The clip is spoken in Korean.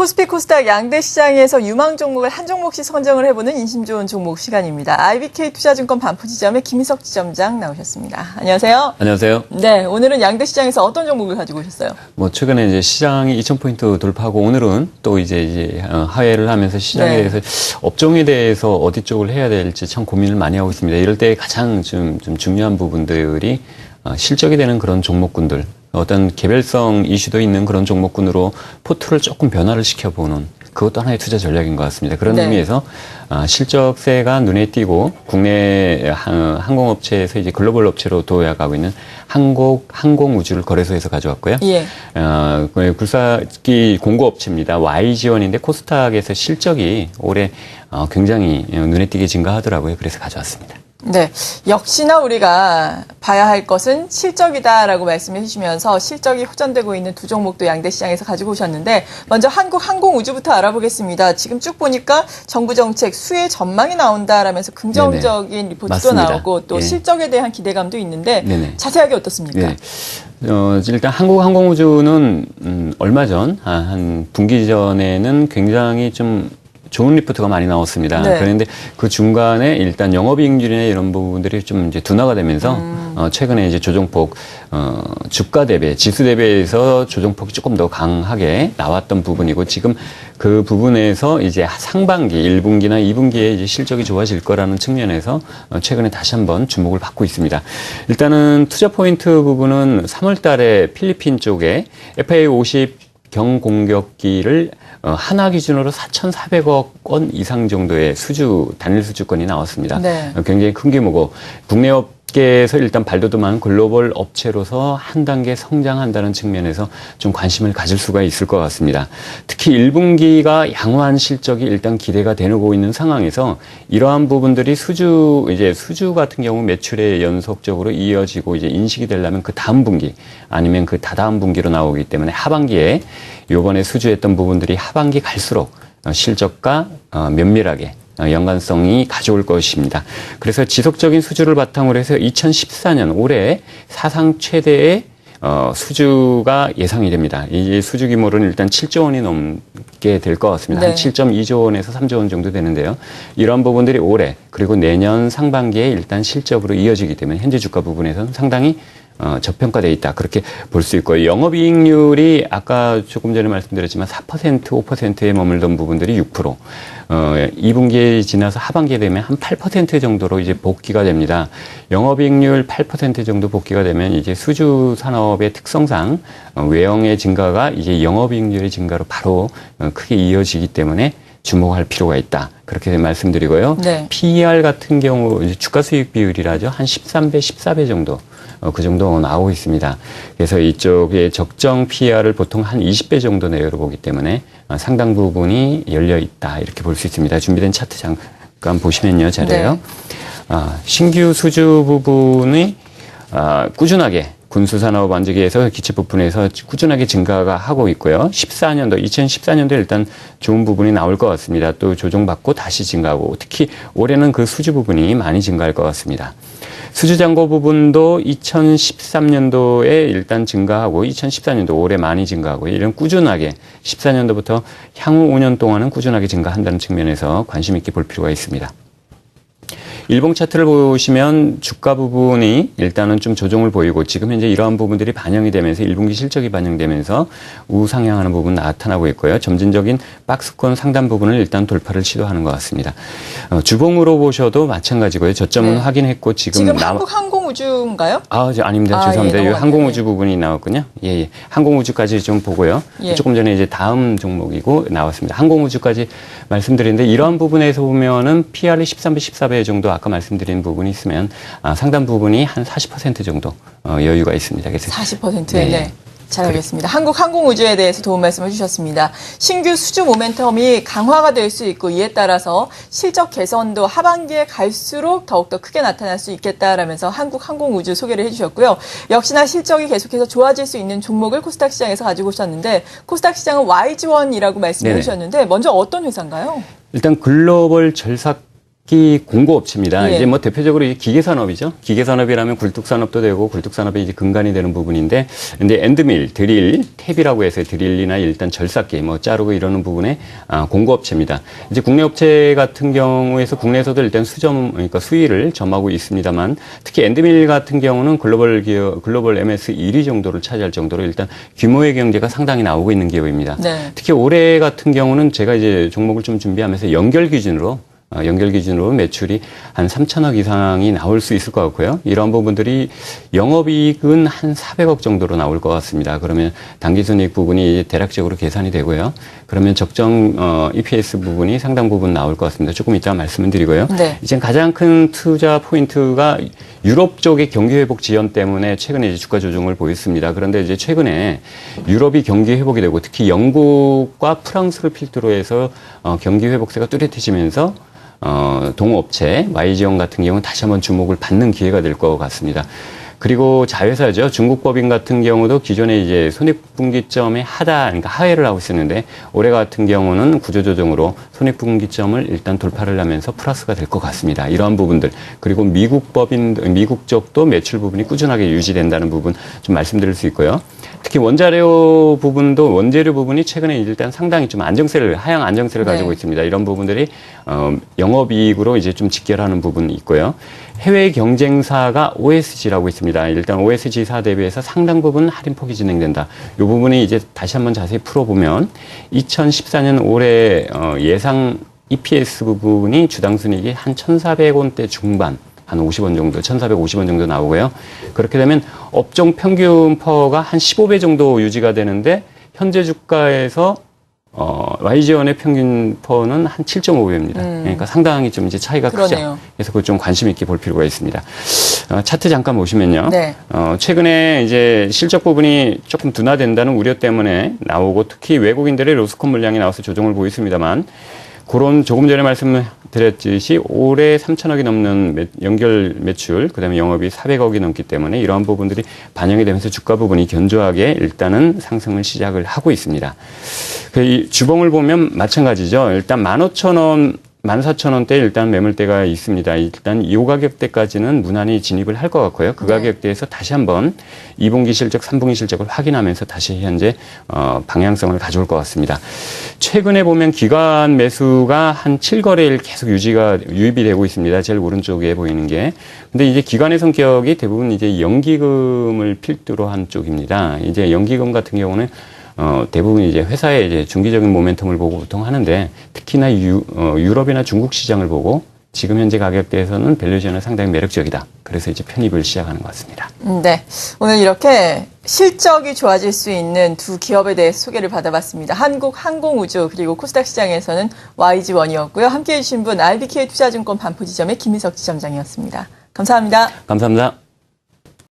코스피 코스닥 양대 시장에서 유망 종목을 한 종목씩 선정을 해보는 인심 좋은 종목 시간입니다. IBK 투자증권 반포지점의 김희석 지점장 나오셨습니다. 안녕하세요. 안녕하세요. 네, 오늘은 양대 시장에서 어떤 종목을 가지고 오셨어요? 최근에 이제 시장이 2,000포인트 돌파하고 오늘은 또 이제 하회를 하면서 시장에 대해서 업종에 대해서 어디 쪽을 해야 될지 참 고민을 많이 하고 있습니다. 이럴 때 가장 좀 중요한 부분들이 실적이 되는 그런 종목군들, 어떤 개별성 이슈도 있는 그런 종목군으로 포트를 조금 변화를 시켜보는 그것도 하나의 투자 전략인 것 같습니다. 그런 의미에서 실적세가 눈에 띄고 국내 항공업체에서 이제 글로벌 업체로 도약하고 있는 항공우주를 거래소에서 가져왔고요. 예. 굴삭기 공구업체입니다. YG원인데 코스닥에서 실적이 올해 굉장히 눈에 띄게 증가하더라고요. 그래서 가져왔습니다. 네, 역시나 우리가 봐야 할 것은 실적이다라고 말씀해 주시면서 실적이 호전되고 있는 두 종목도 양대 시장에서 가지고 오셨는데 먼저 한국 항공우주부터 알아보겠습니다. 지금 쭉 보니까 정부 정책 수혜 전망이 나온다라면서 긍정적인 리포트도 맞습니다. 나오고 또 실적에 대한 기대감도 있는데 자세하게 어떻습니까? 네. 일단 한국 항공우주는 얼마 전 한 분기 전에는 굉장히 좀 좋은 리포트가 많이 나왔습니다. 그런데 그 중간에 일단 영업이익률이나 이런 부분들이 좀 이제 둔화가 되면서 최근에 이제 조정폭 주가 대비, 지수 대비해서 조정폭이 조금 더 강하게 나왔던 부분이고 지금 그 부분에서 이제 상반기 1분기나 2분기에 이제 실적이 좋아질 거라는 측면에서 최근에 다시 한번 주목을 받고 있습니다. 일단은 투자 포인트 부분은 3월 달에 필리핀 쪽에 FA-50 경공격기를 하나 기준으로 4,400억 원 이상 정도의 단일 수주권이 나왔습니다. 굉장히 큰 규모고 국내 업계에서 일단 발돋움한 글로벌 업체로서 한 단계 성장한다는 측면에서 좀 관심을 가질 수가 있을 것 같습니다. 특히 1분기가 양호한 실적이 일단 기대가 되고 있는 상황에서 이러한 부분들이 수주 같은 경우 매출에 연속적으로 이어지고 이제 인식이 되려면 그 다음 분기 아니면 그 다다음 분기로 나오기 때문에 하반기에 요번에 수주했던 부분들이 하반기 갈수록 실적과 면밀하게 연관성이 가져올 것입니다. 그래서 지속적인 수주를 바탕으로 해서 2014년 올해 사상 최대의 수주가 예상이 됩니다. 이 수주 규모는 일단 7조 원이 넘게 될 것 같습니다. 한 7.2조 원에서 3조 원 정도 되는데요. 이런 부분들이 올해 그리고 내년 상반기에 일단 실적으로 이어지기 때문에 현재 주가 부분에서는 상당히 저평가되어 있다. 그렇게 볼 수 있고요. 영업이익률이 아까 조금 전에 말씀드렸지만 4%, 5%에 머물던 부분들이 6%. 2분기에 지나서 하반기에 되면 한 8% 정도로 이제 복귀가 됩니다. 영업이익률 8% 정도 복귀가 되면 이제 수주 산업의 특성상 외형의 증가가 이제 영업이익률의 증가로 바로 크게 이어지기 때문에 주목할 필요가 있다. 그렇게 말씀드리고요. PER 같은 경우 이제 주가 수익 비율이라죠. 한 13배, 14배 정도. 그 정도 나오고 있습니다. 그래서 이쪽에 적정 PER을 보통 한 20배 정도 내외로 보기 때문에 상당 부분이 열려 있다. 이렇게 볼 수 있습니다. 준비된 차트 잠깐 보시면요. 자료요. 신규 수주 부분이 꾸준하게 군수산업 완제기에서 기체 부분에서 꾸준하게 증가가 하고 있고요. 2014년도 일단 좋은 부분이 나올 것 같습니다. 또 조정받고 다시 증가하고 특히 올해는 그 수주 부분이 많이 증가할 것 같습니다. 수주 잔고 부분도 2013년도에 일단 증가하고 2014년도 올해 많이 증가하고 이런 꾸준하게 14년도부터 향후 5년 동안은 꾸준하게 증가한다는 측면에서 관심 있게 볼 필요가 있습니다. 일봉 차트를 보시면 주가 부분이 일단은 좀 조정을 보이고 지금 현재 이러한 부분들이 반영이 되면서 1분기 실적이 반영되면서 우상향하는 부분 나타나고 있고요. 점진적인 박스권 상단 부분을 일단 돌파를 시도하는 것 같습니다. 주봉으로 보셔도 마찬가지고요. 저점은 확인했고 지금 한국 항공우주인가요? 아닙니다. 죄송합니다. 이 항공우주 부분이 나왔군요. 예. 항공우주까지 좀 보고요. 조금 전에 이제 다음 종목이고 나왔습니다. 항공우주까지 말씀드리는데 이러한 부분에서 보면은 PR이 13배, 14배 정도 아까 말씀드린 부분이 있으면 상당 부분이 한 40% 정도 여유가 있습니다. 그래서 40%? 잘 알겠습니다. 한국 항공우주에 대해서 도움 말씀을 주셨습니다. 신규 수주 모멘텀이 강화가 될 수 있고 이에 따라서 실적 개선도 하반기에 갈수록 더욱더 크게 나타날 수 있겠다라면서 한국 항공우주 소개를 해주셨고요. 역시나 실적이 계속해서 좋아질 수 있는 종목을 코스닥 시장에서 가지고 오셨는데 코스닥 시장은 YG원이라고 말씀해 주셨는데 먼저 어떤 회사인가요? 일단 글로벌 절삭 공고업체입니다. 예. 이제 뭐 대표적으로 이제 기계산업이죠. 기계산업이라면 굴뚝산업도 되고 굴뚝산업이 이제 근간이 되는 부분인데, 근데 엔드밀, 드릴, 탭이라고 해서 드릴이나 일단 절삭기, 뭐 자르고 이러는 부분에 공고업체입니다. 이제 국내 업체 같은 경우에서 국내에서도 일단 그러니까 수위를 점하고 있습니다만, 특히 엔드밀 같은 경우는 글로벌 MS 1위 정도를 차지할 정도로 일단 규모의 경제가 상당히 나오고 있는 기업입니다. 네. 특히 올해 같은 경우는 제가 이제 종목을 좀 준비하면서 연결 기준으로 매출이 한 3천억 이상이 나올 수 있을 것 같고요. 이런 부분들이 영업이익은 한 400억 정도로 나올 것 같습니다. 그러면 당기순이익 부분이 대략적으로 계산이 되고요. 그러면 적정 EPS 부분이 상당 부분 나올 것 같습니다. 조금 이따 말씀을 드리고요. 네. 이제 가장 큰 투자 포인트가 유럽 쪽의 경기 회복 지연 때문에 최근에 이제 주가 조정을 보였습니다. 그런데 이제 최근에 유럽이 경기 회복이 되고 특히 영국과 프랑스를 필두로 해서 경기 회복세가 뚜렷해지면서 동업체 YG원 같은 경우는 다시 한번 주목을 받는 기회가 될 것 같습니다. 그리고 자회사죠. 중국 법인 같은 경우도 기존에 이제 손익분기점의 그러니까 하회를 하고 있었는데 올해 같은 경우는 구조조정으로 손익분기점을 일단 돌파를 하면서 플러스가 될 것 같습니다. 이러한 부분들. 그리고 미국 쪽도 매출 부분이 꾸준하게 유지된다는 부분 좀 말씀드릴 수 있고요. 특히 원재료 부분이 최근에 일단 상당히 좀 하향 안정세를 가지고 네. 있습니다. 이런 부분들이 영업이익으로 이제 좀 직결하는 부분이 있고요. 해외 경쟁사가 OSG라고 있습니다. 일단 OSG사 대비해서 상당 부분 할인폭이 진행된다. 이 부분이 이제 다시 한번 자세히 풀어보면 2014년 올해 예상 EPS 부분이 주당 순이익이 한 1,400원대 중반, 한 50원 정도, 1,450원 정도 나오고요. 그렇게 되면 업종 평균 퍼가 한 15배 정도 유지가 되는데 현재 주가에서 YG원의 평균 퍼는 한 7.5배입니다. 그러니까 상당히 좀 이제 차이가 그러네요. 크죠. 그래서 그걸 좀 관심 있게 볼 필요가 있습니다. 차트 잠깐 보시면요. 네. 최근에 이제 실적 부분이 조금 둔화된다는 우려 때문에 나오고 특히 외국인들의 로스콘 물량이 나와서 조정을 보였습니다만 그런 조금 전에 말씀드렸듯이 올해 3천억이 넘는 연결 매출, 그다음에 영업이 400억이 넘기 때문에 이러한 부분들이 반영이 되면서 주가 부분이 견조하게 일단은 상승을 시작을 하고 있습니다. 이 주봉을 보면 마찬가지죠. 일단 15,000원, 14,000원대 일단 매물대가 있습니다. 일단 이 가격대까지는 무난히 진입을 할 것 같고요. 그 가격대에서 다시 한번 2분기 실적, 3분기 실적을 확인하면서 다시 현재 방향성을 가져올 것 같습니다. 최근에 보면 기관 매수가 한 7거래일 계속 유입이 되고 있습니다. 제일 오른쪽에 보이는 게. 근데 이제 기관의 성격이 대부분 이제 연기금을 필두로 한 쪽입니다. 이제 연기금 같은 경우는 대부분 이제 회사의 이제 중기적인 모멘텀을 보고 보통 하는데 특히나 유럽이나 중국 시장을 보고 지금 현재 가격대에서는 밸류에이션은 상당히 매력적이다. 그래서 이제 편입을 시작하는 것 같습니다. 네. 오늘 이렇게 실적이 좋아질 수 있는 두 기업에 대해 소개를 받아봤습니다. 한국항공우주 그리고 코스닥 시장에서는 YG원이었고요. 함께해 주신 분 RBK 투자증권 반포지점의 김희석 지점장이었습니다. 감사합니다. 감사합니다.